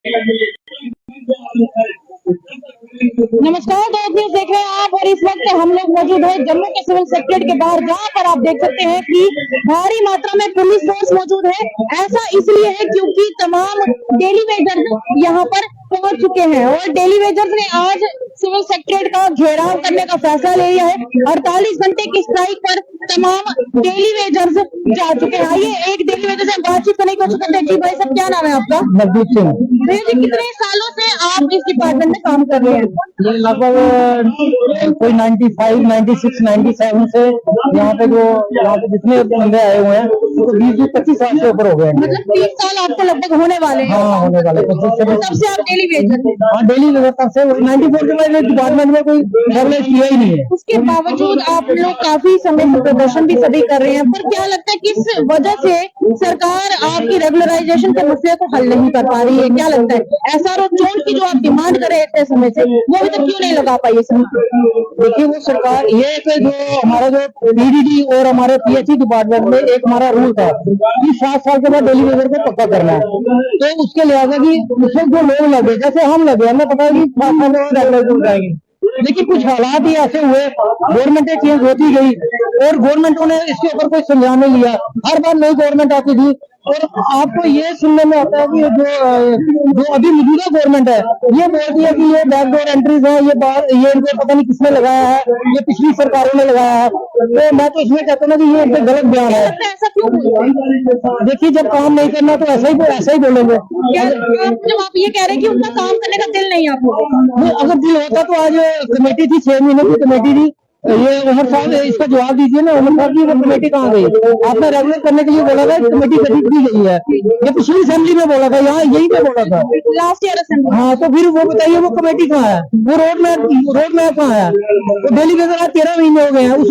नमस्कार दोस्तों, देख रहे हैं आप और इस वक्त हम लोग मौजूद हैं जम्मू के सिविल सेक्रेटरी के बाहर, जहां पर आप देख सकते हैं कि भारी मात्रा में पुलिस फोर्स मौजूद है। ऐसा इसलिए है क्योंकि तमाम डेली वेजर्स यहां पर पहुंच चुके हैं और डेली वेजर्स ने आज सिविल सेक्रेटरी का घेराव करने का फैसला ले लिया है। 48 घंटे की स्ट्राइक पर तमाम डेली वेजर्स जा चुके हैं। आइए एक डेली वेजर से बातचीत करने की कोशिश करते हैं। जी भाई साहब, क्या नाम है आपका? नवदीप सिंह। भैया जी, कितने सालों से आप इस डिपार्टमेंट में काम कर रहे हैं? ये लगभग कोई 95, 96, 97 से यहाँ पे जितने बंदे आए हुए हैं तो 20-25 साल से ऊपर हो गए हैं। मतलब 30 साल आपको लगभग होने वाले हैं? हाँ, होने वाले 25 से। तब से आप डेली वेजर हैं? हाँ, डेली वेजर तब से। 94 के बाद डिपार्टमेंट में कोई रेगुलेट किया ही नहीं है। उसके बावजूद आप लोग काफी समय से प्रदर्शन भी सभी कर रहे हैं, पर क्या लगता है किस वजह से सरकार आपकी रेगुलराइजेशन के मसले को हल नहीं कर पा रही है? क्या लगता है एसआरओ जोन की जो आप डिमांड कर रहे हैं इतने समय से, वो अभी तक क्यों नहीं लगा पाई है? देखिए, वो सरकार ये जो हमारा जो पीडीडी और हमारे पीएचई डिपार्टमेंट में एक हमारा रूल था कि 7 साल के बाद डेली वेजर को पक्का करना है, तो उसके लिहाजा की उसमें जो लोग लगे, जैसे हम लगे, हमें पता है कि 7 साल के बाद रेगुलर हो जाएंगे, लेकिन कुछ हालात ही ऐसे हुए, गवर्नमेंटें चेंज होती गई और गवर्नमेंटों ने इसके ऊपर कोई संज्ञान नहीं लिया। हर बार नई गवर्नमेंट आती थी और आपको ये सुनने में आता है कि जो अभी मौजूदा गवर्नमेंट है ये बोलती है कि ये बैकडोर एंट्रीज है, ये इनको पता नहीं किसने लगाया है, ये पिछली सरकारों ने लगाया है। तो मैं तो इसमें कहता हूँ कि ये एक गलत बयान है। ऐसा क्यों? देखिए, जब काम नहीं करना तो ऐसा ही बोलेंगे। जब आप ये कह रहे हैं कि उनका काम करने का दिल नहीं आपको? अगर दिल होता तो आज कमेटी थी, 6 महीने की कमेटी थी। ये उमर साहब इसका जवाब दीजिए ना, उमर साहब की वो कमेटी कहाँ गई? आपने रेगुलर करने के लिए बोला था, कमेटी गठित की गई है, ये पिछली असेंबली में बोला था, यहाँ यही पे बोला था लास्ट ईयर असेंबली। हाँ, तो फिर वो बताइए वो कमेटी कहाँ है? वो रोड मैप कहाँ है? तो डेली वेजर 13 महीने हो गए हैं, उस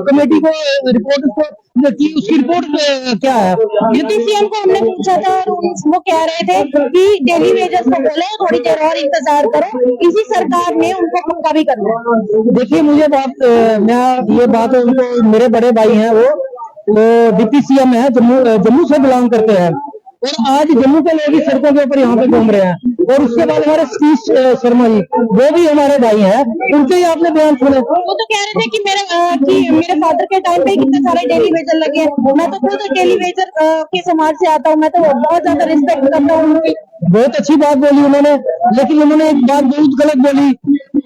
कमेटी को रिपोर्ट उसकी रिपोर्ट क्या है? यूपी सीएम को हमने पूछा था और वो कह रहे थे कि डेली वेजर्स को बोले थोड़ी देर और इंतजार करो, इसी सरकार ने उनको पक्का भी करना। देखिए, मुझे उनको, मेरे बड़े भाई हैं वो डिप्टी सीएम है, जम्मू से बिलोंग करते हैं और आज जम्मू के लोग ही सड़कों के ऊपर यहाँ पे घूम रहे हैं। और उसके बाद हमारे सतीश शर्मा जी, वो भी हमारे भाई हैं, उनके ही आपने बयान सुने। वो तो कह रहे थे कि मेरे फादर के टाइम पे कितने सारे डेली वेजर लगे हैं। मैं तो खुद डेली वेजर के समाज से आता हूँ, मैं तो बहुत ज्यादा रिस्पेक्ट करता हूँ उनकी। बहुत अच्छी बात बोली उन्होंने, लेकिन उन्होंने एक बात बहुत गलत बोली,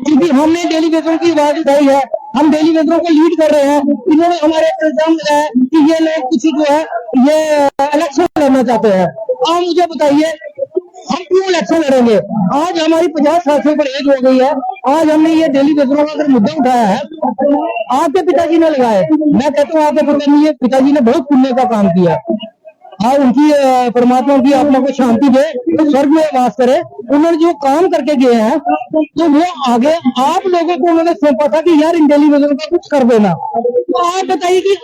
क्योंकि हमने डेली वेजरों की आवाज उठाई है, हम डेली वेजरों को लीड कर रहे हैं। इन्होंने हमारे इल्जाम लगाया कि ये लोग कुछ जो है ये इलेक्शन लड़ना चाहते हैं। आप मुझे बताइए, हम क्यों इलेक्शन लड़ेंगे? आज हमारी 50 साल से ऊपर एज हो गई है, आज हमने ये डेली वेजरों का अगर मुद्दा उठाया है, आपके पिताजी ने लगाए। मैं कहता हूँ आपके पिताजी ने बहुत पुण्य का काम किया। हाँ, उनकी परमात्मा की आत्मा को शांति दे, तो स्वर्ग में वास करे। उन्होंने जो काम करके गए हैं तो वो आगे आप लोगों को उन्होंने सौंपा था कि यार इन डेली वेजरों का कुछ कर देना। तो आप बताइए कि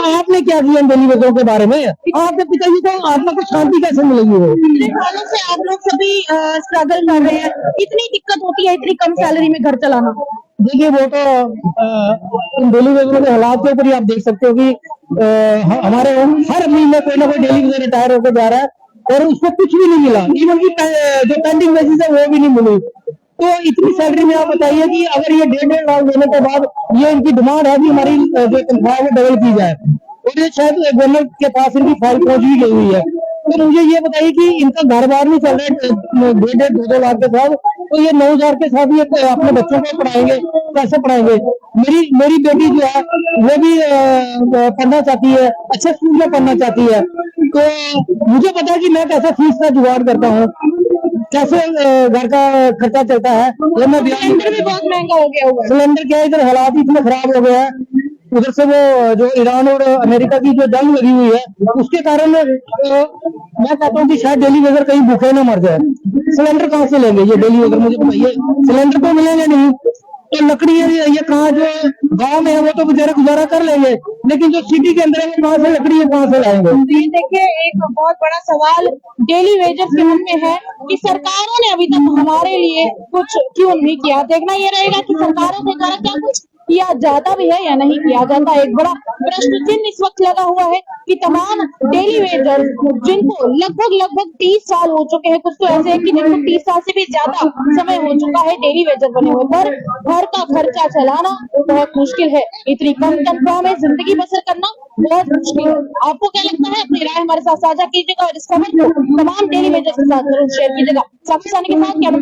आपने क्या किया इन डेली वेजरों के बारे में? आपके पिताजी को आत्मा को शांति कैसे मिलेगी? वो इतने सालों से आप लोग सभी स्ट्रगल कर रहे हैं, इतनी दिक्कत होती है इतनी कम सैलरी में घर चलाना? देखिए, वो तो इन डेली वेजरों के हालात के ऊपर ही आप देख सकते हो कि हमारे हर महीने कोई ना कोई डेली वेजर रिटायर होकर जा रहा है और उसको कुछ भी नहीं मिला, इवन की जो पेंडिंग वेजेस है वो भी नहीं मिली। तो इतनी सैलरी में आप बताइए कि अगर ये 1.5 लाख देने के बाद ये इनकी डिमांड है कि हमारी जो तनख्वाह वो डबल की जाए, और ये शायद गवर्नमेंट के पास इनकी फाइल पहुंच भी गई हुई है। तो मुझे ये बताइए कि इनका घर बार नहीं चल रहा है 1.5-2 लाख के साथ, तो ये 9,000 के साथ ये अपने बच्चों को पढ़ाएंगे, कैसे पढ़ाएंगे? मेरी बेटी जो है वो भी पढ़ना चाहती है, अच्छे स्कूल में पढ़ना चाहती है, तो मुझे पता है कि मैं कैसे फीस का जुगाड़ करता हूँ, कैसे घर का खर्चा चलता है। सिलेंडर भी बहुत महंगा हो गया हुआ है। सिलेंडर क्या है, इधर हालात इतने खराब हो गए हैं, उधर से वो जो ईरान और अमेरिका की जो जंग लगी हुई है उसके कारण मैं कहता हूँ कि शायद डेली वेजर कहीं भूखे ना मर जाए। सिलेंडर कहाँ से लेंगे ये डेली वेजर? मुझे बताइए, सिलेंडर तो मिलेंगे नहीं, तो लकड़ी ये कहाँ, जो गांव में है वो तो बेचारे गुजारा कर लेंगे, लेकिन जो सिटी के अंदर है वो कहाँ से लकड़ी है कहाँ से लाएंगे? देखिए, एक बहुत बड़ा सवाल डेली वेजर्स के मन में है कि सरकारों ने अभी तक हमारे लिए कुछ क्यों नहीं किया। देखना ये रहेगा कि सरकारों के द्वारा क्या कुछ किया जाता भी है या नहीं किया जाता। एक बड़ा प्रश्न चिन्ह इस वक्त लगा हुआ है कि तमाम डेली वेजर जिनको लगभग 30 साल हो चुके हैं, कुछ तो ऐसे हैं कि जिनको 30 साल से भी ज्यादा समय हो चुका है डेली वेजर बने हुए, पर घर का खर्चा चलाना बहुत मुश्किल है। इतनी कम तनख्वाह में जिंदगी बसर करना बहुत मुश्किल है। आपको क्या लगता है? अपनी राय हमारे साथ साझा कीजिएगा और इस खबर को तमाम डेली वेजर के साथ जरूर शेयर कीजिएगा। साक्षी सानी के साथ कैमरा